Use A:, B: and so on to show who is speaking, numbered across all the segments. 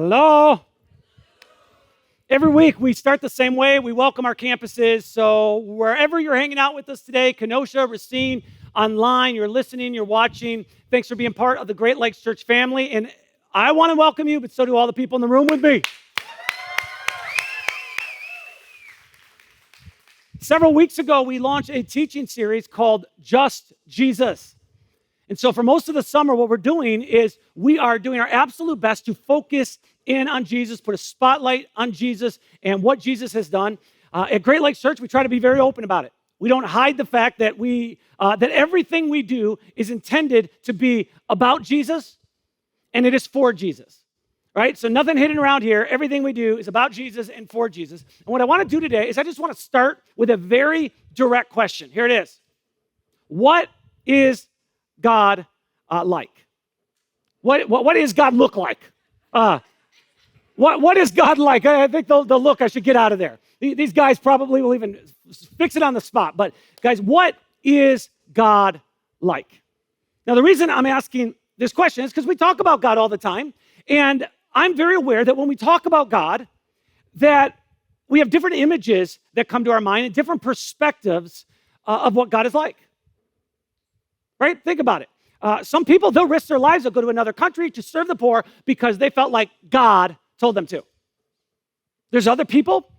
A: Hello. Every week we start the same way. We welcome our campuses. So wherever you're hanging out with us today, Kenosha, Racine, online, you're listening, you're watching, thanks for being part of the Great Lakes Church family. And I want to welcome you, but so do all the people in the room with me. Several weeks ago, we launched a teaching series called Just Jesus. And so for most of the summer, what we're doing is we are doing our absolute best to focus in on Jesus, put a spotlight on Jesus and what Jesus has done. At Great Lakes Church, we try to be very open about it. We don't hide the fact that that everything we do is intended to be about Jesus, and it is for Jesus, right? So nothing hidden around here. Everything we do is about Jesus and for Jesus. And what I want to do today is I just want to start with a very direct question. Here it is. What is God like? What does God look like? What is God like? I think the look I should get out of there. These guys probably will even fix it on the spot. But guys, what is God like? Now, the reason I'm asking this question is because we talk about God all the time. And I'm very aware that when we talk about God, that we have different images that come to our mind and different perspectives of what God is like. Right? Think about it. Some people, they'll risk their lives. They'll go to another country to serve the poor because they felt like God told them to. There's other people,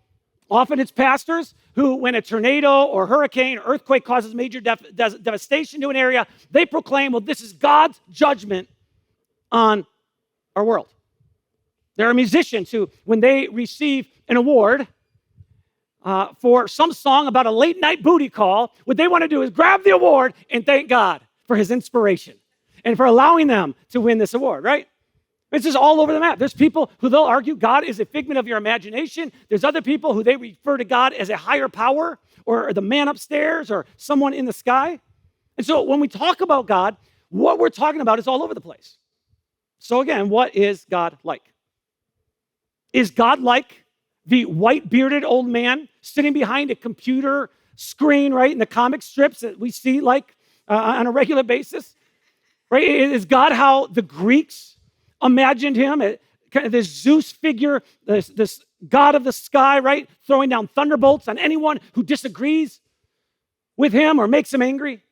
A: often it's pastors, who when a tornado or hurricane or earthquake causes major devastation to an area, they proclaim, well, this is God's judgment on our world. There are musicians who, when they receive an award for some song about a late night booty call, what they want to do is grab the award and thank God for his inspiration and for allowing them to win this award, right? This is all over the map. There's people who they'll argue God is a figment of your imagination. There's other people who they refer to God as a higher power or the man upstairs or someone in the sky. And so when we talk about God, what we're talking about is all over the place. So again, what is God like? Is God like the white-bearded old man sitting behind a computer screen, right, in the comic strips that we see like on a regular basis? Right? Is God how the Greeks imagined him? Kind of this Zeus figure, this God of the sky, right? Throwing down thunderbolts on anyone who disagrees with him or makes him angry?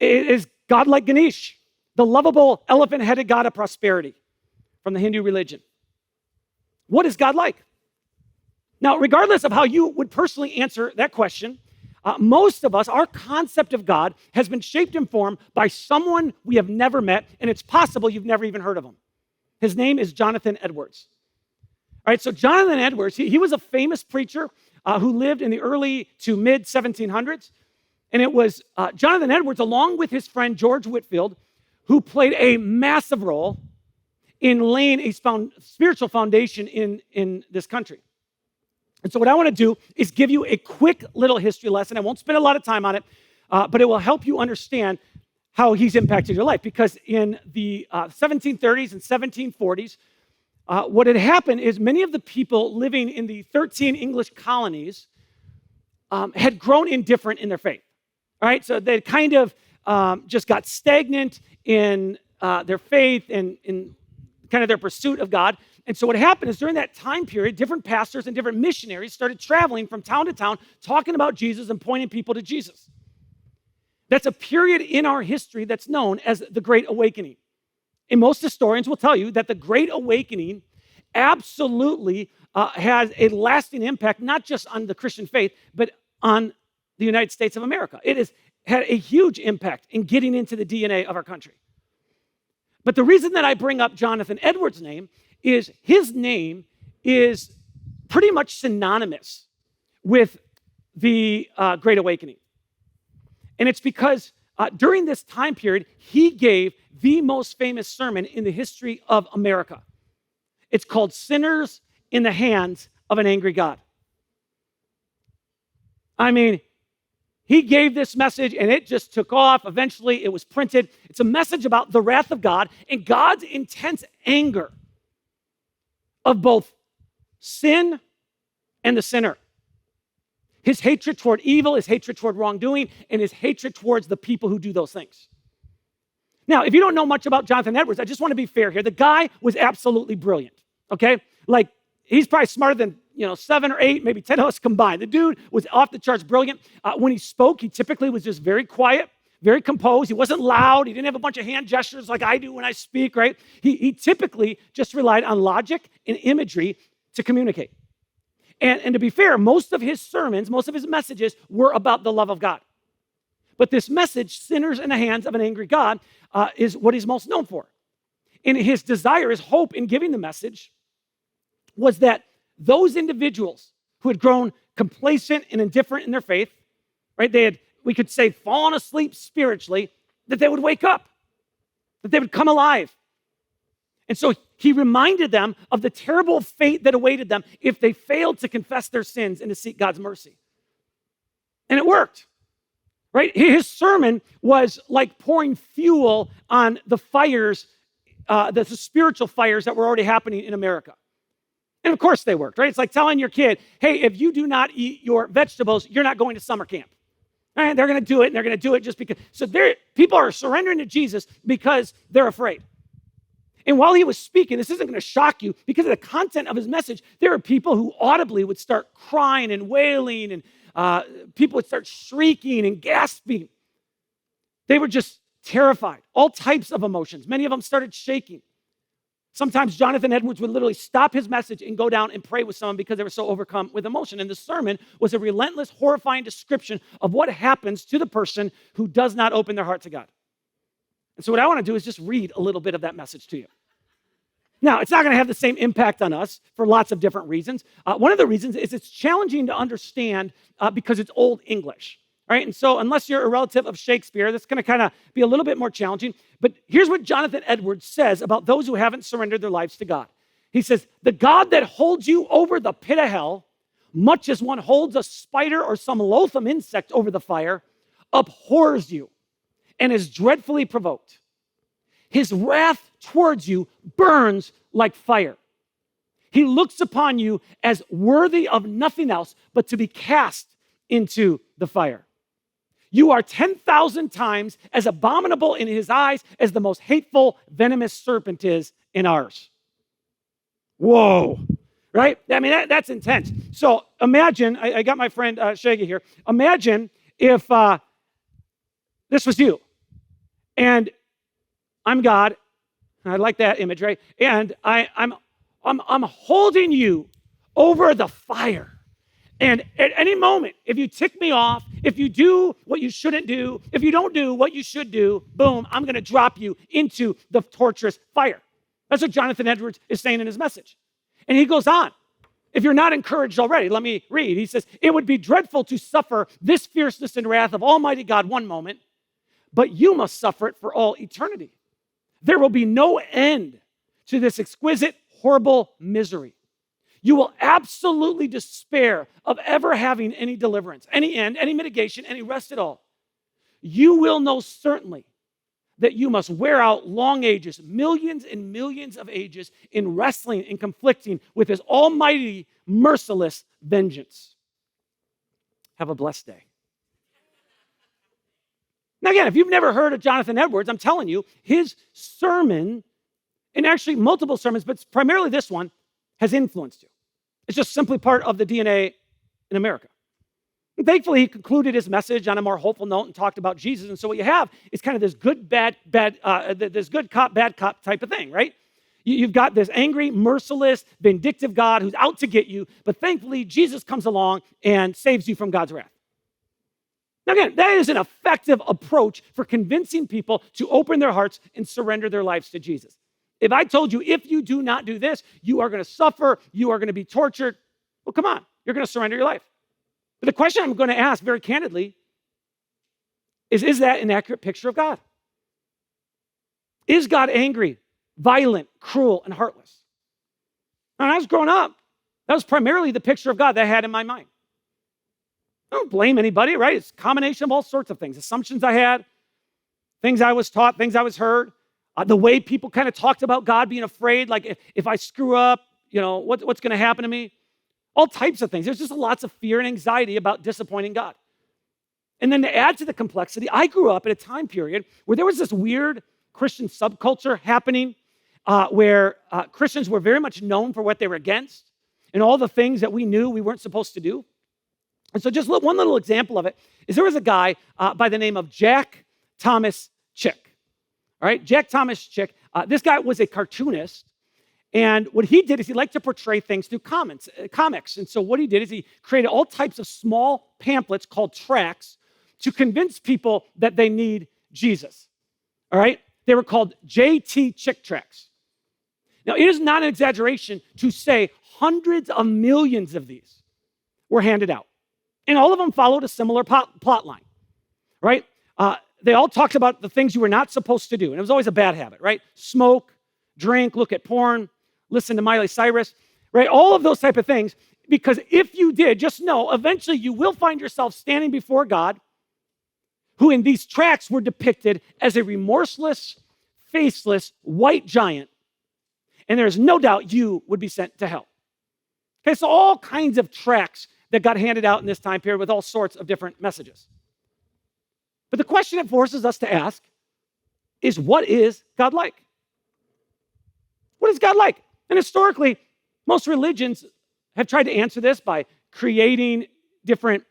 A: Is God like Ganesh, the lovable elephant-headed god of prosperity from the Hindu religion? What is God like? Now, regardless of how you would personally answer that question, most of us, our concept of God has been shaped and formed by someone we have never met, and it's possible you've never even heard of him. His name is Jonathan Edwards. All right, so Jonathan Edwards, he was a famous preacher who lived in the early to mid 1700s, and it was Jonathan Edwards, along with his friend George Whitefield, who played a massive role in laying a spiritual foundation in this country. And so what I want to do is give you a quick little history lesson. I won't spend a lot of time on it, but it will help you understand how he's impacted your life. Because in the 1730s and 1740s, what had happened is many of the people living in the 13 English colonies had grown indifferent in their faith. All right, so they kind of just got stagnant in their faith and in kind of their pursuit of God. And so what happened is during that time period, different pastors and different missionaries started traveling from town to town, talking about Jesus and pointing people to Jesus. That's a period in our history that's known as the Great Awakening. And most historians will tell you that the Great Awakening absolutely has a lasting impact, not just on the Christian faith, but on the United States of America. It has had a huge impact in getting into the DNA of our country. But the reason that I bring up Jonathan Edwards' name is his name is pretty much synonymous with the Great Awakening. And it's because during this time period, he gave the most famous sermon in the history of America. It's called Sinners in the Hands of an Angry God. I mean, he gave this message and it just took off. Eventually, it was printed. It's a message about the wrath of God and God's intense anger of both sin and the sinner. His hatred toward evil, his hatred toward wrongdoing, and his hatred towards the people who do those things. Now, if you don't know much about Jonathan Edwards, I just want to be fair here. The guy was absolutely brilliant, okay? Like, he's probably smarter than, 7 or 8, maybe 10 of us combined. The dude was off the charts brilliant. When he spoke, he typically was just very quiet, very composed. He wasn't loud. He didn't have a bunch of hand gestures like I do when I speak, right? He typically just relied on logic and imagery to communicate. And to be fair, most of his sermons, most of his messages were about the love of God. But this message, sinners in the hands of an angry God, is what he's most known for. And his desire, his hope in giving the message was that those individuals who had grown complacent and indifferent in their faith, right? They had, we could say, fallen asleep spiritually, that they would wake up, that they would come alive. And so he reminded them of the terrible fate that awaited them if they failed to confess their sins and to seek God's mercy. And it worked. Right? His sermon was like pouring fuel on the fires, the spiritual fires that were already happening in America. And of course they worked, right? It's like telling your kid, hey, if you do not eat your vegetables, you're not going to summer camp. Right? They're going to do it, and they're going to do it just because. So people are surrendering to Jesus because they're afraid. And while he was speaking, this isn't going to shock you, because of the content of his message, there are people who audibly would start crying and wailing, and people would start shrieking and gasping. They were just terrified. All types of emotions. Many of them started shaking. Sometimes Jonathan Edwards would literally stop his message and go down and pray with someone because they were so overcome with emotion. And the sermon was a relentless, horrifying description of what happens to the person who does not open their heart to God. And so what I want to do is just read a little bit of that message to you. Now, it's not going to have the same impact on us for lots of different reasons. One of the reasons is it's challenging to understand because it's Old English, right? And so unless you're a relative of Shakespeare, that's going to kind of be a little bit more challenging. But here's what Jonathan Edwards says about those who haven't surrendered their lives to God. He says, the God that holds you over the pit of hell, much as one holds a spider or some loathsome insect over the fire, abhors you and is dreadfully provoked. His wrath towards you burns like fire. He looks upon you as worthy of nothing else but to be cast into the fire. You are 10,000 times as abominable in his eyes as the most hateful, venomous serpent is in ours. Whoa, right? I mean, that's intense. So imagine, I got my friend Shaggy here. Imagine if this was you, and I'm God. I like that image, right? And I'm holding you over the fire. And at any moment, if you tick me off, if you do what you shouldn't do, if you don't do what you should do, boom, I'm going to drop you into the torturous fire. That's what Jonathan Edwards is saying in his message. And he goes on. If you're not encouraged already, let me read. He says, it would be dreadful to suffer this fierceness and wrath of Almighty God one moment, but you must suffer it for all eternity. There will be no end to this exquisite, horrible misery. You will absolutely despair of ever having any deliverance, any end, any mitigation, any rest at all. You will know certainly that you must wear out long ages, millions and millions of ages, in wrestling and conflicting with his almighty, merciless vengeance. Have a blessed day. Now again, if you've never heard of Jonathan Edwards, I'm telling you, his sermon, and actually multiple sermons, but primarily this one, has influenced you. It's just simply part of the DNA in America. And thankfully, he concluded his message on a more hopeful note and talked about Jesus. And so what you have is kind of this good, this good cop, bad cop type of thing, right? You've got this angry, merciless, vindictive God who's out to get you, but thankfully, Jesus comes along and saves you from God's wrath. Now again, that is an effective approach for convincing people to open their hearts and surrender their lives to Jesus. If I told you, if you do not do this, you are going to suffer, you are going to be tortured, well, come on, you're going to surrender your life. But the question I'm going to ask very candidly is that an accurate picture of God? Is God angry, violent, cruel, and heartless? When I was growing up, that was primarily the picture of God that I had in my mind. I don't blame anybody, right? It's a combination of all sorts of things. Assumptions I had, things I was taught, things I was heard. The way people kind of talked about God being afraid, like if I screw up, what's going to happen to me? All types of things. There's just lots of fear and anxiety about disappointing God. And then to add to the complexity, I grew up at a time period where there was this weird Christian subculture happening where Christians were very much known for what they were against and all the things that we knew we weren't supposed to do. And so just one little example of it is there was a guy by the name of Jack Thomas Chick. All right, Jack Thomas Chick. This guy was a cartoonist. And what he did is he liked to portray things through comics. And so what he did is he created all types of small pamphlets called tracts to convince people that they need Jesus. All right? They were called J.T. Chick tracts. Now, it is not an exaggeration to say hundreds of millions of these were handed out. And all of them followed a similar plot line, right? They all talked about the things you were not supposed to do. And it was always a bad habit, right? Smoke, drink, look at porn, listen to Miley Cyrus, right? All of those type of things. Because if you did, just know, eventually you will find yourself standing before God, who in these tracts were depicted as a remorseless, faceless, white giant. And there's no doubt you would be sent to hell. Okay, so all kinds of tracts that got handed out in this time period with all sorts of different messages. But the question it forces us to ask is, what is God like? What is God like? And historically, most religions have tried to answer this by creating different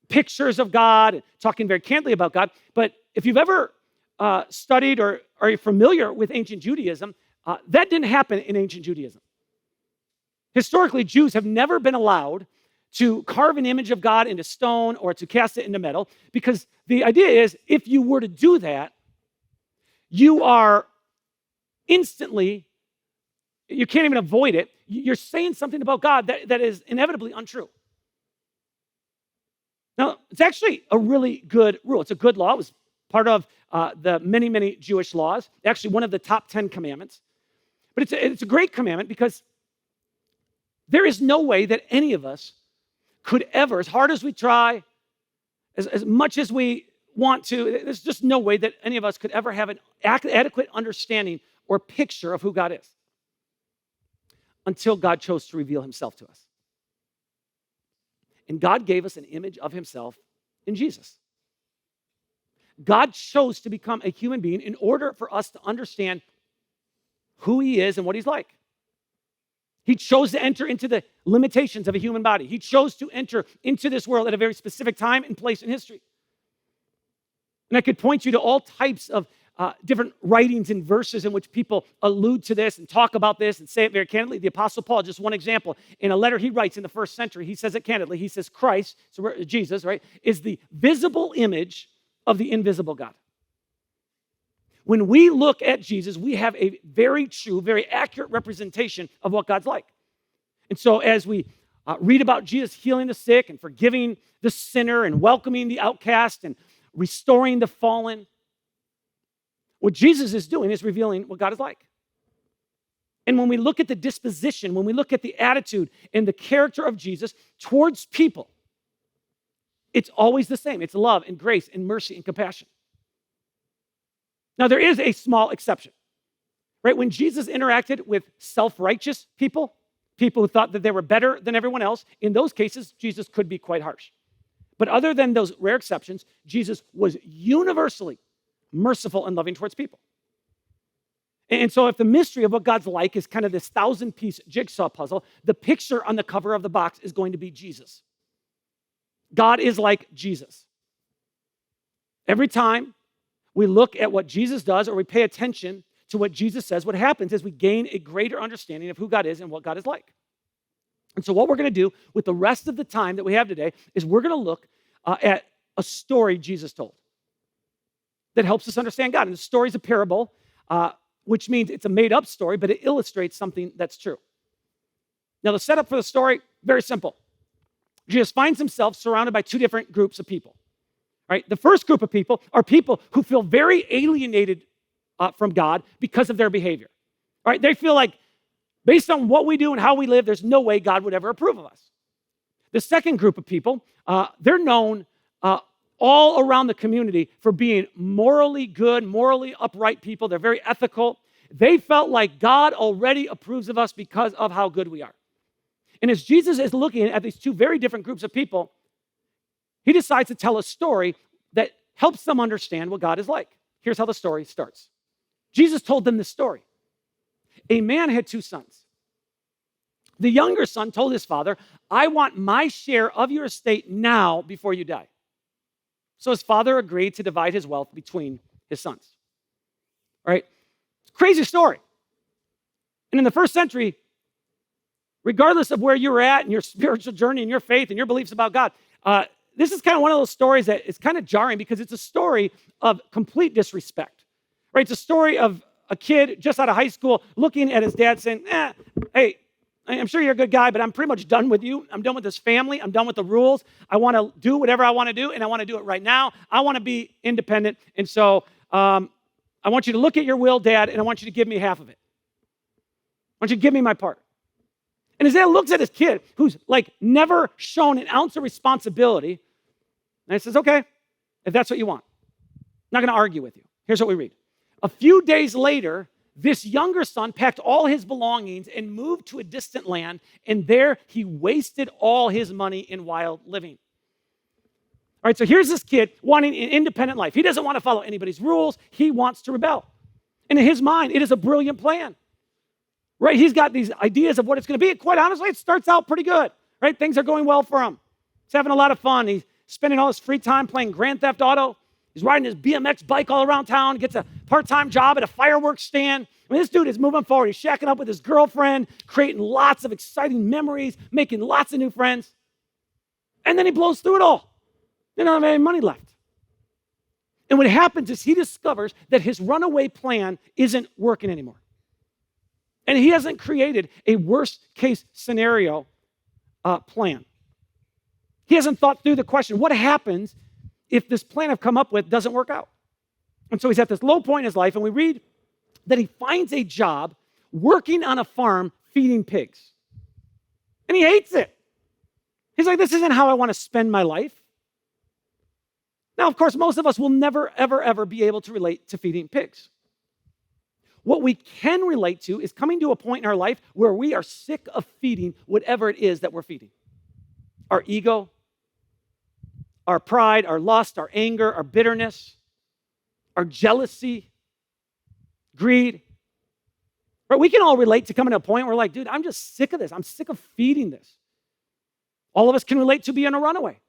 A: pictures of God and talking very candidly about God. But if you've ever studied or are familiar with ancient Judaism, that didn't happen in ancient Judaism. Historically, Jews have never been allowed to carve an image of God into stone or to cast it into metal, because the idea is if you were to do that, you are instantly, you can't even avoid it. You're saying something about God that is inevitably untrue. Now, it's actually a really good rule. It's a good law. It was part of the many, many Jewish laws. Actually, one of the top 10 commandments. But it's a great commandment because there is no way that any of us could ever, as hard as we try, as much as we want to, there's just no way that any of us could ever have an adequate understanding or picture of who God is until God chose to reveal himself to us. And God gave us an image of himself in Jesus. God chose to become a human being in order for us to understand who he is and what he's like. He chose to enter into the limitations of a human body. He chose to enter into this world at a very specific time and place in history. And I could point you to all types of different writings and verses in which people allude to this and talk about this and say it very candidly. The Apostle Paul, just one example, in a letter he writes in the first century, he says it candidly. He says Christ, so Jesus, right, is the visible image of the invisible God. When we look at Jesus, we have a very true, very accurate representation of what God's like. And so as we read about Jesus healing the sick and forgiving the sinner and welcoming the outcast and restoring the fallen, what Jesus is doing is revealing what God is like. And when we look at the disposition, when we look at the attitude and the character of Jesus towards people, it's always the same. It's love and grace and mercy and compassion. Now, there is a small exception, right? When Jesus interacted with self-righteous people who thought that they were better than everyone else, in those cases, Jesus could be quite harsh. But other than those rare exceptions, Jesus was universally merciful and loving towards people. And so if the mystery of what God's like is kind of this 1,000-piece jigsaw puzzle, the picture on the cover of the box is going to be Jesus. God is like Jesus. Every time we look at what Jesus does or we pay attention to what Jesus says, what happens is we gain a greater understanding of who God is and what God is like. And so what we're going to do with the rest of the time that we have today is we're going to look at a story Jesus told that helps us understand God. And the story is a parable, which means it's a made-up story, but it illustrates something that's true. Now, the setup for the story, very simple. Jesus finds himself surrounded by two different groups of people. Right? The first group of people are people who feel very alienated from God because of their behavior. Right? They feel like, based on what we do and how we live, there's no way God would ever approve of us. The second group of people, they're known all around the community for being morally good, morally upright people. They're very ethical. They felt like God already approves of us because of how good we are. And as Jesus is looking at these two very different groups of people, he decides to tell a story that helps them understand what God is like. Here's how the story starts. Jesus told them this story. A man had 2 sons. The younger son told his father, I want my share of your estate now before you die. So his father agreed to divide his wealth between his sons. All right? It's a crazy story. And in the first century, regardless of where you were at in your spiritual journey and your faith and your beliefs about God, this is kind of one of those stories that is kind of jarring because it's a story of complete disrespect. Right? It's a story of a kid just out of high school looking at his dad saying, hey, I'm sure you're a good guy, but I'm pretty much done with you. I'm done with this family. I'm done with the rules. I want to do whatever I want to do, and I want to do it right now. I want to be independent. And so I want you to look at your will, Dad, and I want you to give me half of it. I want you to give me my part. And his dad looks at his kid, who's like never shown an ounce of responsibility, and he says, okay, if that's what you want. I'm not going to argue with you. Here's what we read. A few days later, this younger son packed all his belongings and moved to a distant land, and there he wasted all his money in wild living. All right, so here's this kid wanting an independent life. He doesn't want to follow anybody's rules. He wants to rebel. And in his mind, it is a brilliant plan. Right, he's got these ideas of what it's going to be. And quite honestly, it starts out pretty good. Right, things are going well for him. He's having a lot of fun. He's spending all his free time playing Grand Theft Auto. He's riding his BMX bike all around town, gets a part-time job at a fireworks stand. I mean, this dude is moving forward. He's shacking up with his girlfriend, creating lots of exciting memories, making lots of new friends. And then he blows through it all. They don't have any money left. And what happens is he discovers that his runaway plan isn't working anymore. And he hasn't created a worst-case scenario plan. He hasn't thought through the question, what happens if this plan I've come up with doesn't work out? And so he's at this low point in his life, and we read that he finds a job working on a farm feeding pigs. And he hates it. He's like, this isn't how I want to spend my life. Now, of course, most of us will never, ever, ever be able to relate to feeding pigs. What we can relate to is coming to a point in our life where we are sick of feeding whatever it is that we're feeding. Our ego, our pride, our lust, our anger, our bitterness, our jealousy, greed. Right? We can all relate to coming to a point where we're like, dude, I'm just sick of this. I'm sick of feeding this. All of us can relate to being a runaway.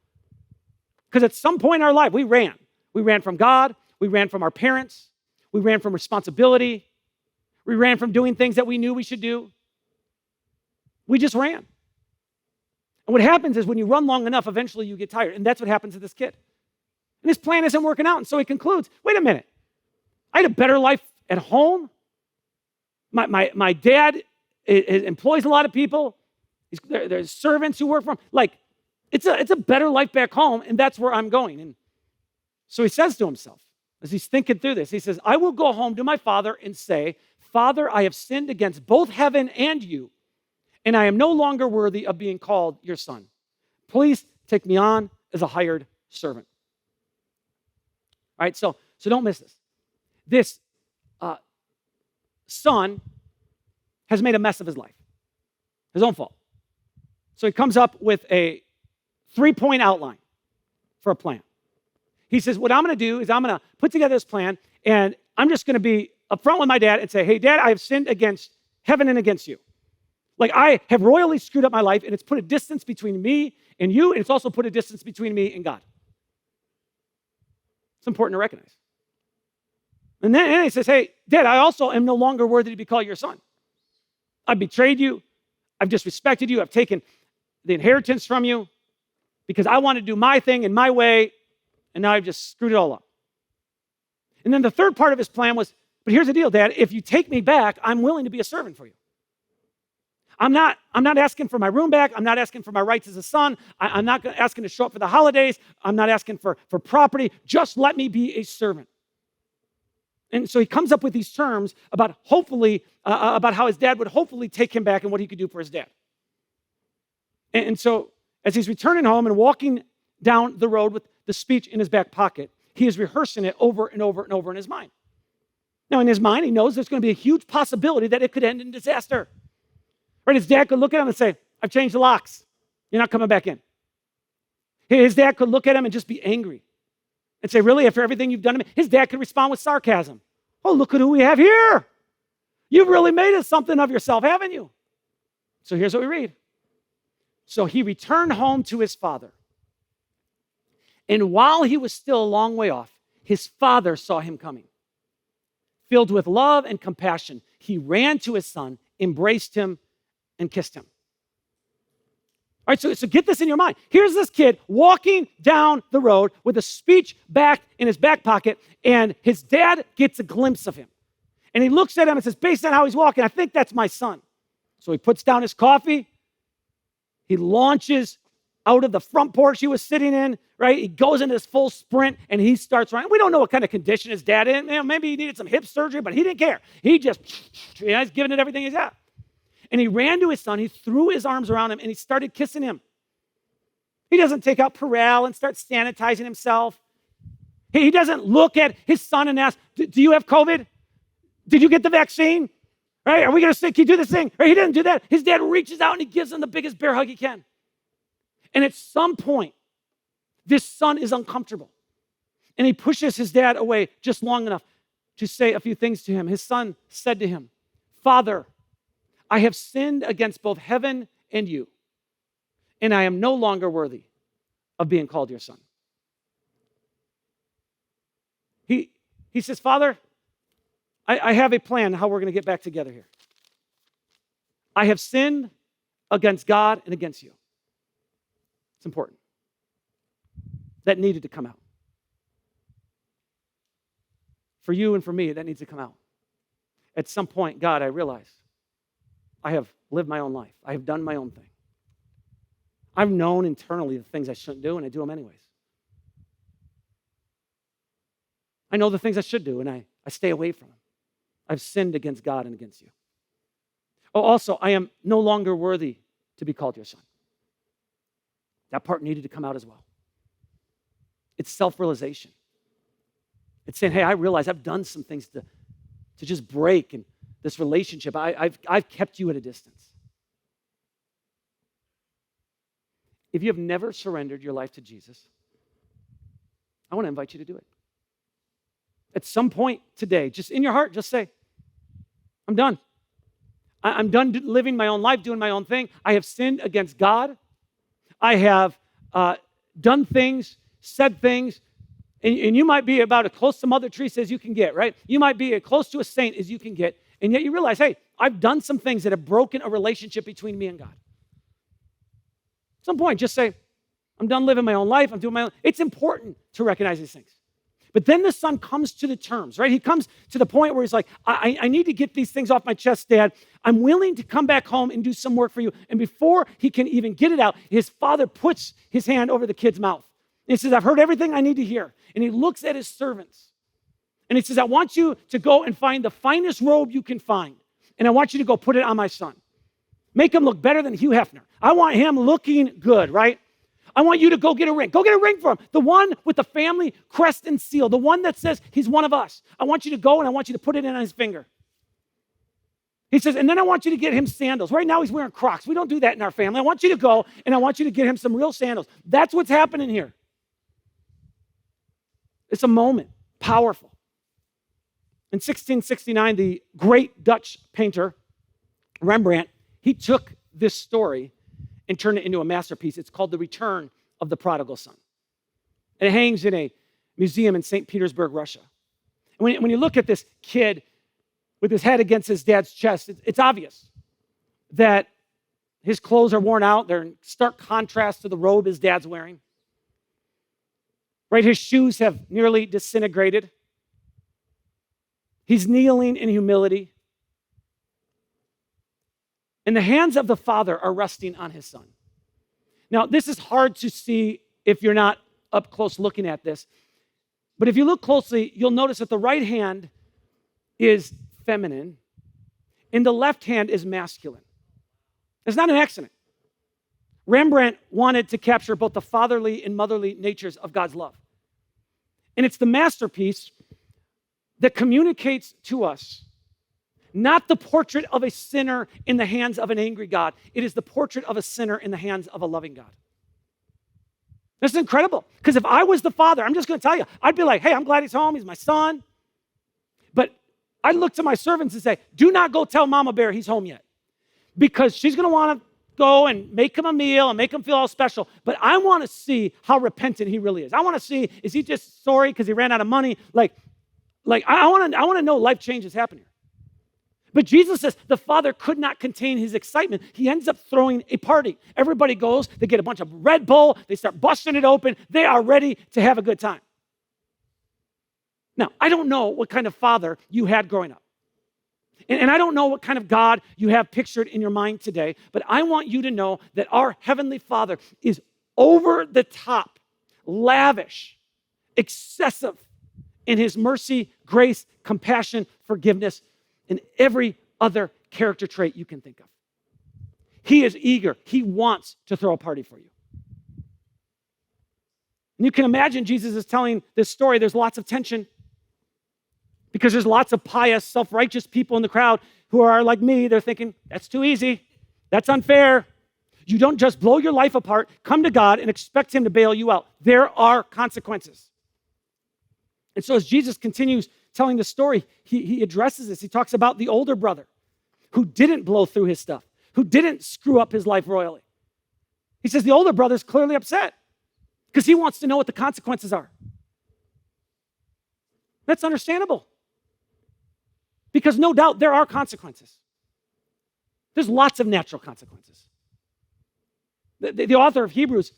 A: Because at some point in our life, we ran. We ran from God. We ran from our parents. We ran from responsibility. We ran from doing things that we knew we should do. We just ran. And what happens is when you run long enough, eventually you get tired. And that's what happens to this kid. And his plan isn't working out. And so he concludes, wait a minute. I had a better life at home. My dad employs a lot of people. There's servants who work for him. Like, it's a better life back home, and that's where I'm going. And so he says to himself, as he's thinking through this, he says, I will go home to my father and say, Father, I have sinned against both heaven and you, and I am no longer worthy of being called your son. Please take me on as a hired servant. All right, so don't miss this. This son has made a mess of his life. His own fault. So he comes up with a 3-point outline for a plan. He says, what I'm going to do is I'm going to put together this plan, and I'm just going to be upfront with my dad and say, hey, Dad, I have sinned against heaven and against you. Like, I have royally screwed up my life, and it's put a distance between me and you, and it's also put a distance between me and God. It's important to recognize. And then he says, hey, Dad, I also am no longer worthy to be called your son. I've betrayed you. I've disrespected you. I've taken the inheritance from you because I want to do my thing in my way, and now I've just screwed it all up. And then the third part of his plan was, but here's the deal, Dad. If you take me back, I'm willing to be a servant for you. I'm not asking for my room back. I'm not asking for my rights as a son. I'm not asking to show up for the holidays. I'm not asking for property. Just let me be a servant. And so he comes up with these terms about about how his dad would hopefully take him back and what he could do for his dad. And so as he's returning home and walking down the road with the speech in his back pocket, he is rehearsing it over and over and over in his mind. Now, in his mind, he knows there's going to be a huge possibility that it could end in disaster. Right? His dad could look at him and say, I've changed the locks. You're not coming back in. His dad could look at him and just be angry. and say, really, after everything you've done to me? His dad could respond with sarcasm. Oh, look at who we have here. You've really made it something of yourself, haven't you? So here's what we read. So he returned home to his father. And while he was still a long way off, his father saw him coming. Filled with love and compassion, he ran to his son, embraced him, and kissed him. All right, so get this in your mind. Here's this kid walking down the road with a speech back in his back pocket, and his dad gets a glimpse of him. And he looks at him and says, based on how he's walking, I think that's my son. So he puts down his coffee. He launches out of the front porch he was sitting in, right? He goes into this full sprint, and he starts running. We don't know what kind of condition his dad in. Maybe he needed some hip surgery, but he didn't care. He just, he's giving it everything he's got. And he ran to his son. He threw his arms around him, and he started kissing him. He doesn't take out Purell and start sanitizing himself. He doesn't look at his son and ask, do you have COVID? Did you get the vaccine? Right? Are we going to say, can you do this thing? Right? He doesn't do that. His dad reaches out and he gives him the biggest bear hug he can. And at some point, this son is uncomfortable. And he pushes his dad away just long enough to say a few things to him. His son said to him, Father, I have sinned against both heaven and you, and I am no longer worthy of being called your son. He says, Father, I have a plan how we're going to get back together here. I have sinned against God and against you. It's important. That needed to come out. For you and for me, that needs to come out. At some point, God, I realize I have lived my own life. I have done my own thing. I've known internally the things I shouldn't do, and I do them anyways. I know the things I should do, and I stay away from them. I've sinned against God and against you. Oh, also, I am no longer worthy to be called your son. That part needed to come out as well. It's self-realization. It's saying, hey, I realize I've done some things to just break and this relationship. I've kept you at a distance. If you have never surrendered your life to Jesus, I want to invite you to do it. At some point today, just in your heart, just say, I'm done. I'm done living my own life, doing my own thing. I have sinned against God. I have done things, said things, and you might be about as close to Mother Teresa as you can get, right? You might be as close to a saint as you can get, and yet you realize, hey, I've done some things that have broken a relationship between me and God. At some point, just say, I'm done living my own life. I'm doing my own. It's important to recognize these things. But then the son comes to the terms, right? He comes to the point where he's like, I need to get these things off my chest, Dad. I'm willing to come back home and do some work for you. And before he can even get it out, his father puts his hand over the kid's mouth. And he says, I've heard everything I need to hear. And he looks at his servants. And he says, I want you to go and find the finest robe you can find. And I want you to go put it on my son. Make him look better than Hugh Hefner. I want him looking good, right? I want you to go get a ring. Go get a ring for him. The one with the family crest and seal. The one that says he's one of us. I want you to go and I want you to put it in on his finger. He says, and then I want you to get him sandals. Right now he's wearing Crocs. We don't do that in our family. I want you to go and I want you to get him some real sandals. That's what's happening here. It's a moment. Powerful. In 1669, the great Dutch painter, Rembrandt, he took this story and turned it into a masterpiece. It's called The Return of the Prodigal Son. And it hangs in a museum in St. Petersburg, Russia. And when you look at this kid with his head against his dad's chest, it's obvious that his clothes are worn out. They're in stark contrast to the robe his dad's wearing. Right? His shoes have nearly disintegrated. He's kneeling in humility. And the hands of the father are resting on his son. Now, this is hard to see if you're not up close looking at this. But if you look closely, you'll notice that the right hand is feminine and the left hand is masculine. It's not an accident. Rembrandt wanted to capture both the fatherly and motherly natures of God's love. And it's the masterpiece that communicates to us not the portrait of a sinner in the hands of an angry God. It is the portrait of a sinner in the hands of a loving God. This is incredible. Because if I was the father, I'm just going to tell you, I'd be like, hey, I'm glad he's home. He's my son. But I'd look to my servants and say, do not go tell Mama Bear he's home yet. Because she's going to want to go and make him a meal and make him feel all special. But I want to see how repentant he really is. I want to see, is he just sorry because he ran out of money? I want to know life change is happening. But Jesus says the father could not contain his excitement. He ends up throwing a party. Everybody goes, they get a bunch of Red Bull, they start busting it open. They are ready to have a good time. Now, I don't know what kind of father you had growing up. And I don't know what kind of God you have pictured in your mind today, but I want you to know that our Heavenly Father is over the top, lavish, excessive in his mercy, grace, compassion, forgiveness, and every other character trait you can think of. He is eager. He wants to throw a party for you. And you can imagine Jesus is telling this story. There's lots of tension because there's lots of pious, self-righteous people in the crowd who are like me. They're thinking, that's too easy. That's unfair. You don't just blow your life apart, come to God, and expect him to bail you out. There are consequences. And so as Jesus continues telling the story, he addresses this. He talks about the older brother who didn't blow through his stuff, who didn't screw up his life royally. He says the older brother's clearly upset because he wants to know what the consequences are. That's understandable because no doubt there are consequences. There's lots of natural consequences. The author of Hebrews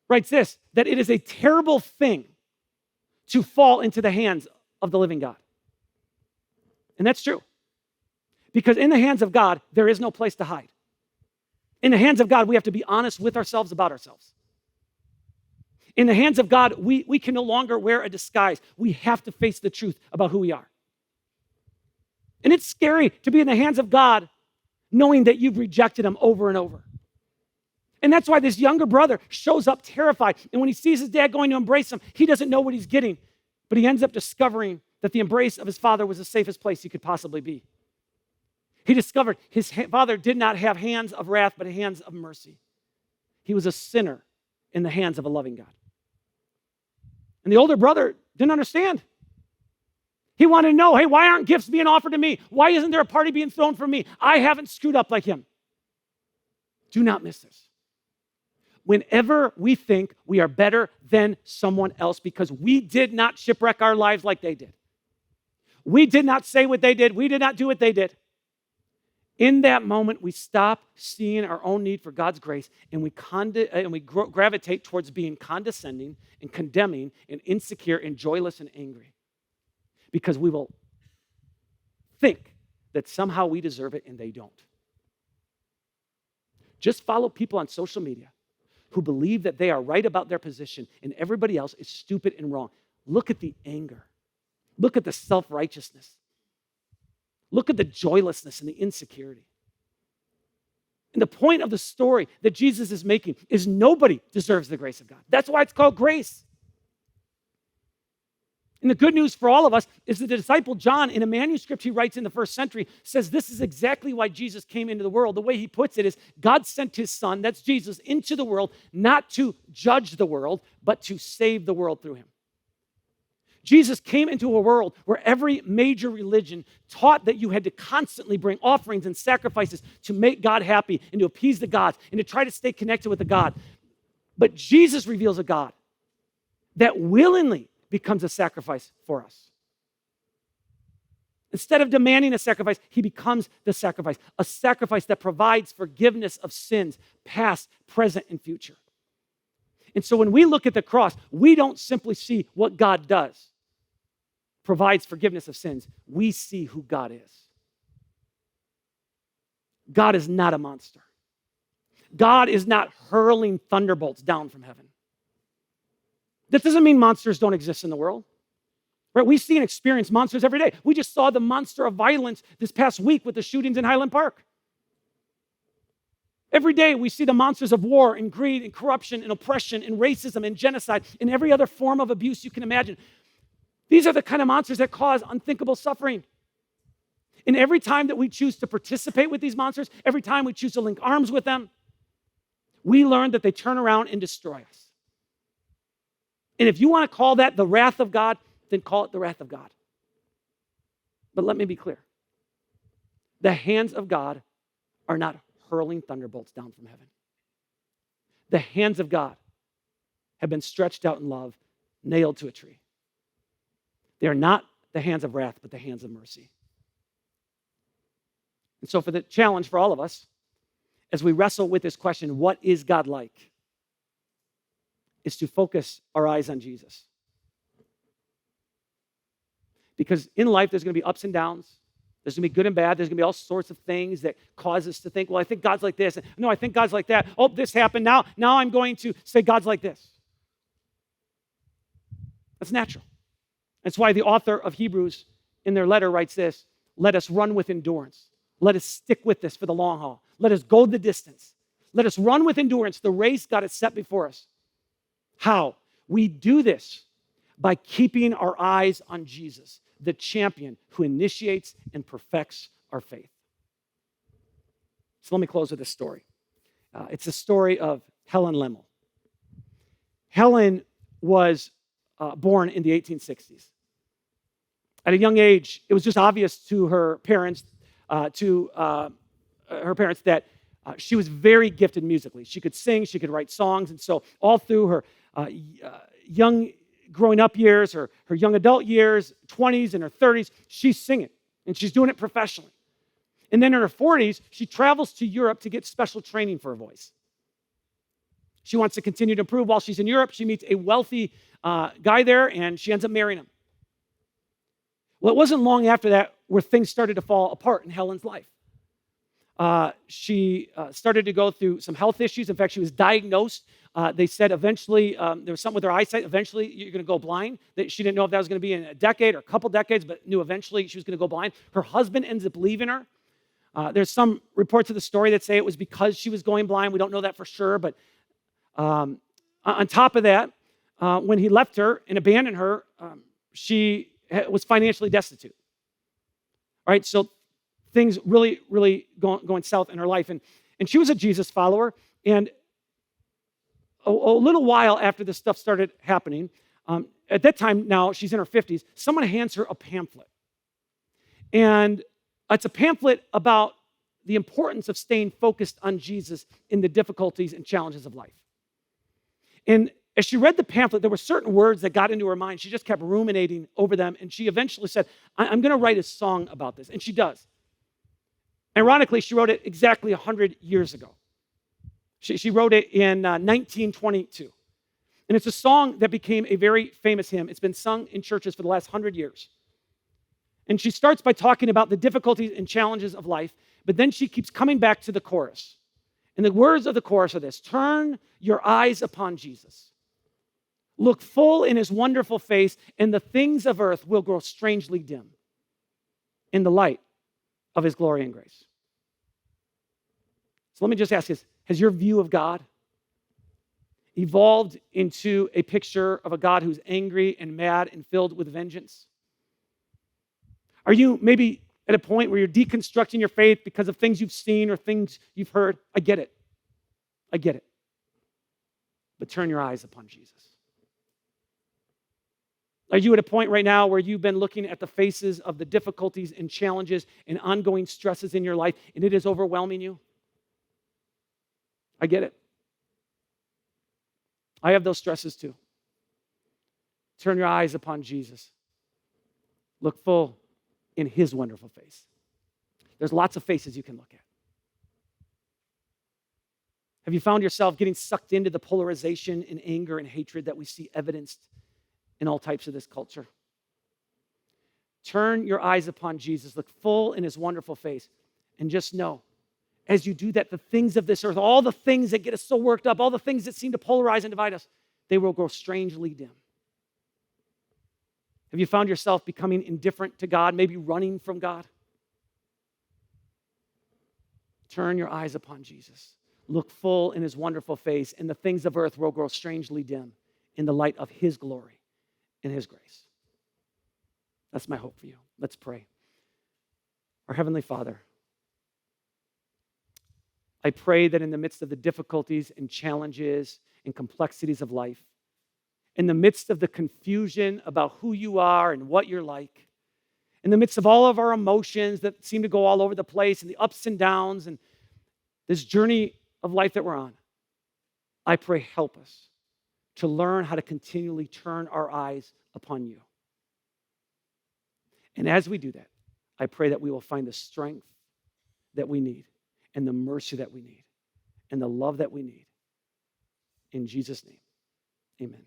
A: writes this, that it is a terrible thing to fall into the hands of the living God. And that's true. Because in the hands of God, there is no place to hide. In the hands of God, we have to be honest with ourselves about ourselves. In the hands of God, we can no longer wear a disguise. We have to face the truth about who we are. And it's scary to be in the hands of God knowing that you've rejected him over and over. And that's why this younger brother shows up terrified. And when he sees his dad going to embrace him, he doesn't know what he's getting. But he ends up discovering that the embrace of his father was the safest place he could possibly be. He discovered his father did not have hands of wrath, but hands of mercy. He was a sinner in the hands of a loving God. And the older brother didn't understand. He wanted to know, hey, why aren't gifts being offered to me? Why isn't there a party being thrown for me? I haven't screwed up like him. Do not miss this. Whenever we think we are better than someone else because we did not shipwreck our lives like they did. We did not say what they did. We did not do what they did. In that moment, we stop seeing our own need for God's grace and we gravitate towards being condescending and condemning and insecure and joyless and angry because we will think that somehow we deserve it and they don't. Just follow people on social media who believe that they are right about their position and everybody else is stupid and wrong. Look at the anger. Look at the self-righteousness. Look at the joylessness and the insecurity. And the point of the story that Jesus is making is nobody deserves the grace of God. That's why it's called grace. And the good news for all of us is that the disciple John, in a manuscript he writes in the first century, says this is exactly why Jesus came into the world. The way he puts it is God sent his son, that's Jesus, into the world, not to judge the world, but to save the world through him. Jesus came into a world where every major religion taught that you had to constantly bring offerings and sacrifices to make God happy and to appease the gods and to try to stay connected with the God. But Jesus reveals a God that willingly becomes a sacrifice for us. Instead of demanding a sacrifice, he becomes the sacrifice, a sacrifice that provides forgiveness of sins, past, present, and future. And so when we look at the cross, we don't simply see what God does, provides forgiveness of sins. We see who God is. God is not a monster. God is not hurling thunderbolts down from heaven. That doesn't mean monsters don't exist in the world. Right? We see and experience monsters every day. We just saw the monster of violence this past week with the shootings in Highland Park. Every day we see the monsters of war and greed and corruption and oppression and racism and genocide and every other form of abuse you can imagine. These are the kind of monsters that cause unthinkable suffering. And every time that we choose to participate with these monsters, every time we choose to link arms with them, we learn that they turn around and destroy us. And if you want to call that the wrath of God, then call it the wrath of God. But let me be clear. The hands of God are not hurling thunderbolts down from heaven. The hands of God have been stretched out in love, nailed to a tree. They are not the hands of wrath, but the hands of mercy. And so for the challenge for all of us, as we wrestle with this question, what is God like? Is to focus our eyes on Jesus. Because in life, there's going to be ups and downs. There's going to be good and bad. There's going to be all sorts of things that cause us to think, well, I think God's like this. No, I think God's like that. Oh, this happened. Now I'm going to say God's like this. That's natural. That's why the author of Hebrews in their letter writes this: let us run with endurance. Let us stick with this for the long haul. Let us go the distance. Let us run with endurance the race God has set before us. How? We do this by keeping our eyes on Jesus, the champion who initiates and perfects our faith. So let me close with this story. It's the story of Helen Lemmel. Helen was born in the 1860s. At a young age, it was just obvious to her parents, that she was very gifted musically. She could sing, she could write songs, and so all through her young growing up years, her young adult years, 20s and her 30s, she's singing, and she's doing it professionally. And then in her 40s, she travels to Europe to get special training for her voice. She wants to continue to improve. While she's in Europe, she meets a wealthy guy there, and she ends up marrying him. Well, it wasn't long after that where things started to fall apart in Helen's life. She started to go through some health issues. In fact, she was diagnosed. They said eventually, there was something with her eyesight. Eventually, you're going to go blind. She didn't know if that was going to be in a decade or a couple decades, but knew eventually she was going to go blind. Her husband ends up leaving her. There's some reports of the story that say it was because she was going blind. We don't know that for sure, but on top of that, when he left her and abandoned her, she was financially destitute. All right, so things really, really going south in her life. And she was a Jesus follower. And a little while after this stuff started happening, at that time now, she's in her 50s, someone hands her a pamphlet. And it's a pamphlet about the importance of staying focused on Jesus in the difficulties and challenges of life. And as she read the pamphlet, there were certain words that got into her mind. She just kept ruminating over them. And she eventually said, I'm going to write a song about this. And she does. Ironically, she wrote it exactly 100 years ago. She wrote it in 1922. And it's a song that became a very famous hymn. It's been sung in churches for the last 100 years. And she starts by talking about the difficulties and challenges of life, but then she keeps coming back to the chorus. And the words of the chorus are this: turn your eyes upon Jesus. Look full in his wonderful face, and the things of earth will grow strangely dim in the light of his glory and grace. So let me just ask you, has your view of God evolved into a picture of a God who's angry and mad and filled with vengeance? Are you maybe at a point where you're deconstructing your faith because of things you've seen or things you've heard? I get it. I get it. But turn your eyes upon Jesus. Are you at a point right now where you've been looking at the faces of the difficulties and challenges and ongoing stresses in your life, and it is overwhelming you? I get it. I have those stresses too. Turn your eyes upon Jesus. Look full in his wonderful face. There's lots of faces you can look at. Have you found yourself getting sucked into the polarization and anger and hatred that we see evidenced in all types of this culture? Turn your eyes upon Jesus. Look full in his wonderful face. And just know, as you do that, the things of this earth, all the things that get us so worked up, all the things that seem to polarize and divide us, they will grow strangely dim. Have you found yourself becoming indifferent to God, maybe running from God? Turn your eyes upon Jesus. Look full in his wonderful face, and the things of earth will grow strangely dim in the light of his glory and his grace. That's my hope for you. Let's pray. Our Heavenly Father, I pray that in the midst of the difficulties and challenges and complexities of life, in the midst of the confusion about who you are and what you're like, in the midst of all of our emotions that seem to go all over the place and the ups and downs and this journey of life that we're on, I pray, help us to learn how to continually turn our eyes upon you. And as we do that, I pray that we will find the strength that we need and the mercy that we need and the love that we need. In Jesus' name, amen.